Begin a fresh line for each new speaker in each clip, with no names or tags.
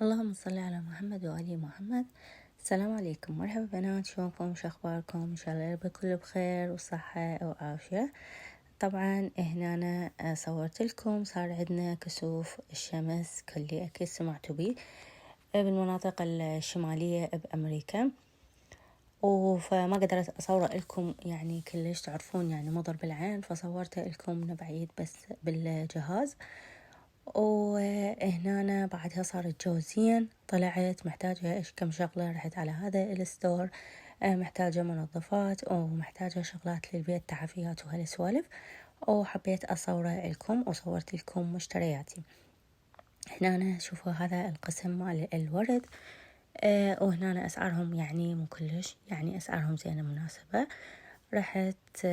اللهم صل على محمد وآل محمد. السلام عليكم، مرحبا بنات، شلونكم؟ شو اخباركم؟ ان شاء الله بكل بخير وصحة وعافية. طبعا هنا أنا صورت لكم صار عندنا كسوف الشمس كلي اكيد سمعتوا بيه بالمناطق الشمالية بأمريكا، فما قدرت أصور لكم يعني كلش تعرفون يعني مضر بالعين، فصورته لكم من بعيد بس بالجهاز. وهنا بعدها صار الجو زين، طلعت محتاجة إيش كم شغلة، رحت على هذا الستور محتاجة منظفات ومحتاجة شغلات للبيت، تعافيات وهالسوالف، وحبيت أصوره لكم وصورت لكم مشترياتي. هنا شوفوا هذا القسم مال الورد، وهنا أسعارهم يعني مو كلش، يعني أسعارهم زينة مناسبة. رحت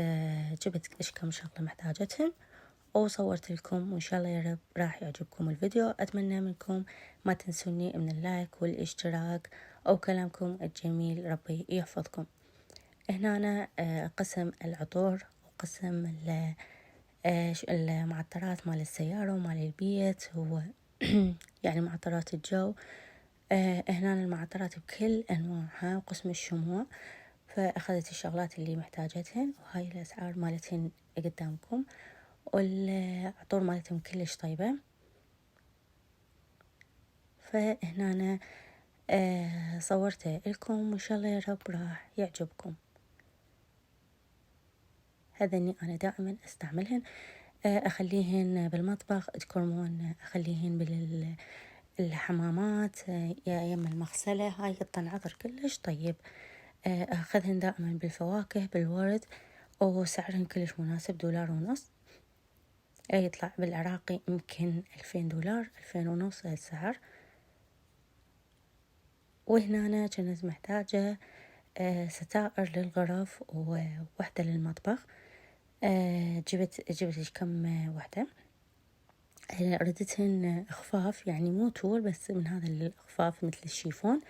جبت إيش كم شغلة محتاجتهم وصورت لكم، وإن شاء الله يا رب راح يعجبكم الفيديو. أتمنى منكم ما تنسوني من اللايك والاشتراك أو كلامكم الجميل، ربي يحفظكم. هنا أنا قسم العطور وقسم المعطرات مال السيارة ومال البيت يعني معطرات الجو. هنا المعطرات بكل أنواعها وقسم الشموع، فأخذت الشغلات اللي محتاجتهن، وهاي الأسعار مالتهن قدامكم، والعطور مالتهم كلش طيبة. فهنا أنا صورته لكم، وإن شاء الله يا رب راح يعجبكم. هذني أنا دائما أستعملهن، أخليهن بالمطبخ تكرمون، أخليهن بالحمامات يا يم المغسلة. هاي قطن عطر كلش طيب، أخذهن دائما بالفواكه بالورد، وسعرهن كلش مناسب، $1.50. يطلع بالعراقي يمكن $2000 $2050 السعر. وهنا أنا كنت محتاجة ستائر للغرف ووحدة للمطبخ. جبت كم وحدة، ردتهن خفاف يعني مو طول، بس من هذا الخفاف مثل الشيفون.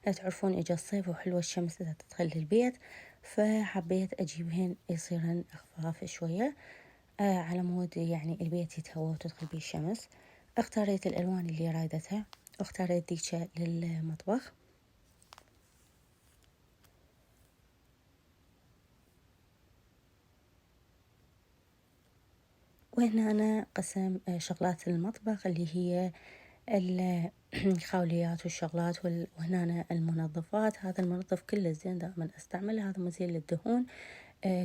تعرفون اجا الصيف وحلوة الشمس تدخل البيت، فحبيت اجيبهن يصيرن خفاف شوية على مود يعني البيت يتهوى وتدخل بيه الشمس. اختاريت الالوان اللي رايدتها، واختاريت ديكشة للمطبخ. وهنا أنا قسم شغلات المطبخ اللي هي الخوليات والشغلات، وهنا أنا المنظفات. هذا المنظف كله زين دائما أستعمله، هذا مزيل للدهون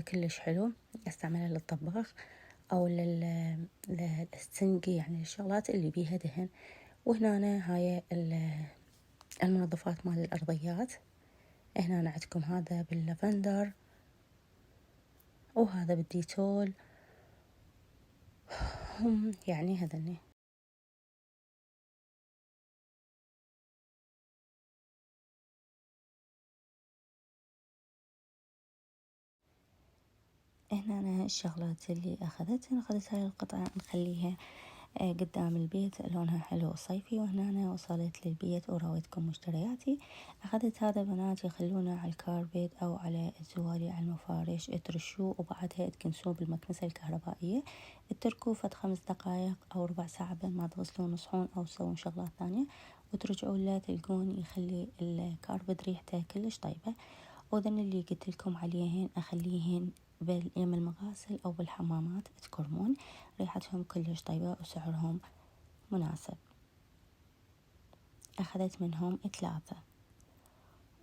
كلش حلو، أستعمله للطباخ أو للسنقي، يعني الشغلات اللي بيها دهن. وهنا أنا هاي المنظفات مال الأرضيات. هنا أنا عندكم هذا باللافندر، وهذا بالديتول، هم يعني هذني. هنا أنا الشغلات اللي أخذت هاي القطعة نخليها قدام البيت، لونها حلو وصيفي. وهنا أنا وصلت للبيت وراويتكم مشترياتي. أخذت هذا بنات يخلونه على الكاربيت أو على الزوالي على المفارش، ترشوه وبعدها تكنسوه بالمكنسة الكهربائية، تتركوه فد 5 دقايق أو ربع ساعة بين ما تغسلون وتصحون أو تسوون شغلات ثانية، وترجعوا له تلقون يخلي الكاربت ريحته كلش طيبة. وذن اللي قلت لكم عليهن أخليهن باليم المغاسل أو بالحمامات تكرمون، ريحتهم كلش طيبة وسعرهم مناسب. أخذت منهم 3.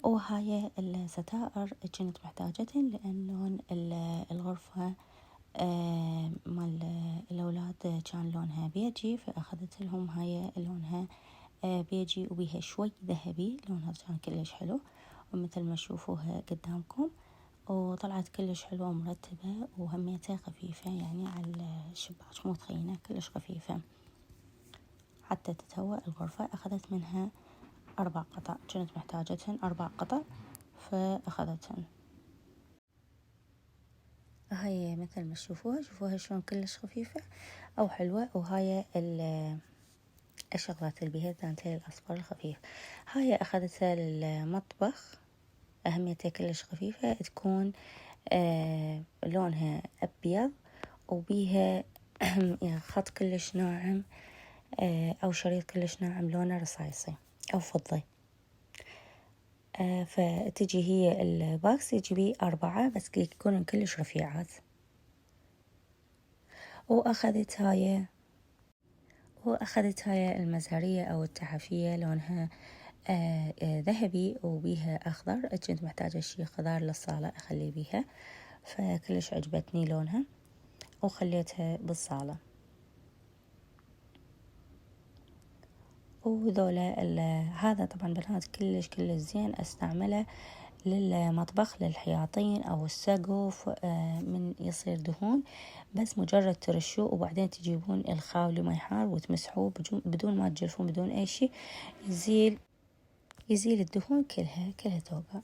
وهاي الستائر كنت محتاجتهن لأن لون الغرفة مال الأولاد كان لونها بيجي، فأخذت لهم هاي لونها بيجي وبيها شوي ذهبي، لونها كان كلش حلو ومثل ما تشوفوها قدامكم، وطلعت كلش حلوة ومرتبة، وهميتها خفيفة يعني على الشباك، مو تخينة، كلش خفيفة حتى تتهوى الغرفة. أخذت منها 4 قطع، كنت محتاجتهن 4 قطع فأخذتهن. هاي مثل ما شوفوها شلون كلش خفيفة أو حلوة. وهاي الشغلات اللي بيها الدانتيل الأصفر الخفيف، هاي أخذتها للمطبخ، أهميتها كلش خفيفة، تكون لونها أبيض وبيها خط كلش ناعم أو شريط كلش ناعم لونه رصاصي. أو فضي. فتجي هي الباكس يجي بيه 4 بس يكونون كلش رفيعات. وأخذت هاي المزهرية أو التحفية لونها ذهبي وبيها أخضر. كنت محتاجة شي خضار للصالة أخلي بيها، فكلش عجبتني لونها وخليتها بالصالة. وذولا هذا طبعا بنات كلش زين استعمله للمطبخ، للحياطين او السقف من يصير دهون، بس مجرد ترشوه وبعدين تجيبون الخاوي ماي حار وتمسحوه بدون ما تجرفون بدون اي شيء، يزيل الدهون كلها توقع.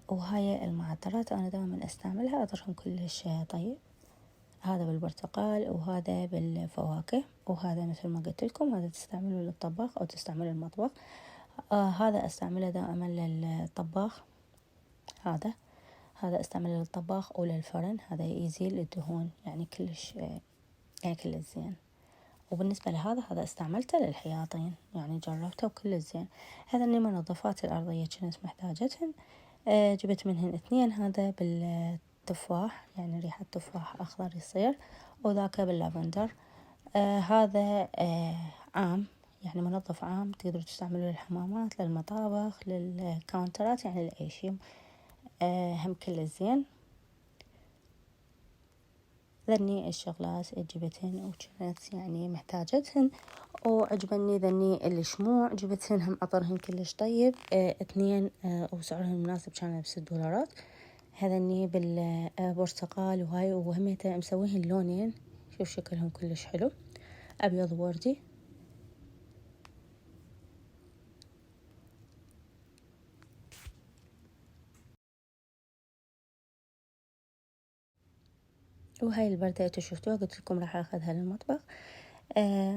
وهاي المعطرات انا دائما استعملها، عطرهم كلش طيب. هذا بالبرتقال وهذا بالفواكه، وهذا مثل ما قلت لكم هذا تستعملوه للطباخ او تستعملوه للمطبخ. هذا استعمله دائما للطباخ، هذا استعمله للطباخ او للفرن، هذا يزيل الدهون يعني كلش زين. وبالنسبة لهذا استعملته للحياطين، يعني جربته وكل زين. هذا من منظفات الأرضية كنت محتاجتهن، جبت منهن 2. هذا بالتفاح، يعني ريحة تفاح أخضر يصير، وذاك باللافندر. هذا عام، يعني منظف عام تقدروا تستعملوه للحمامات، للمطابخ، للكاونترات، يعني لأي شيء. هم كل زين. ذني الشغلات جبتهن وكنت يعني محتاجتهن وعجبني. ذني الشموع جبتهن هم عطرهن كلش طيب، 2 وسعرهن مناسب كان ب$6. هذني بالبرتقال وهاي، وهميته مسويهن لونين، شوف شكلهم كلش حلو، أبيض ووردي. وهاي البردة شفتوها قلت لكم راح اخذها للمطبخ.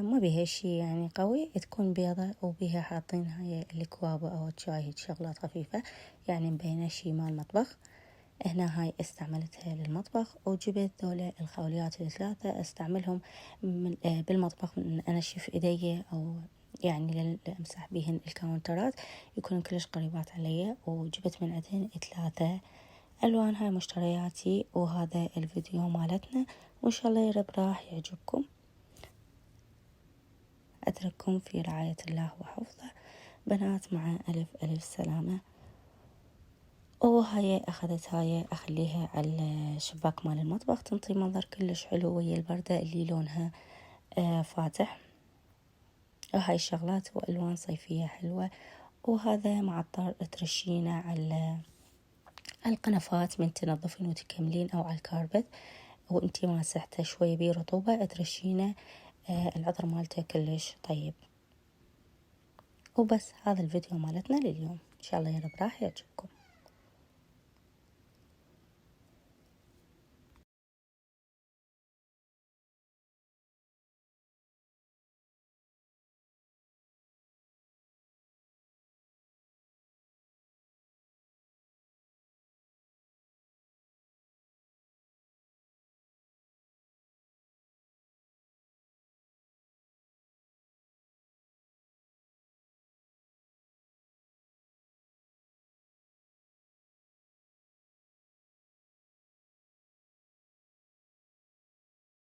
ما بيها شي يعني قوي، تكون بيضة وبيها حاطين هاي الكوابة او الشاي، هيك شغلات خفيفة يعني مبينة شي مال مطبخ. هنا هاي استعملتها للمطبخ. وجبت ذولا الخوليات 3 استعملهم بالمطبخ، من انشف ايدي او يعني لامسح بيهن الكاونترات، يكونون كلش قريبات علي. وجبت من عندهن 3 ألوان. هاي مشترياتي وهذا الفيديو مالتنا، وإن شاء الله يا رب راح يعجبكم. أترككم في رعاية الله وحفظه. بنات مع ألف سلامة. وهاي أخذت هاي أخليها على الشباك مال المطبخ، تنطي منظر كلش حلو ويا البردة اللي لونها فاتح. وهاي الشغلات وألوان صيفية حلوة. وهذا معطر ترشينه على القنفات من تنظفين وتكملين أو على الكاربت، وانتي ماسحته شوية بيه رطوبة ترشينه. العطر مالته كلش طيب. وبس هذا الفيديو مالتنا لليوم، ان شاء الله يا رب راح يعجبكم.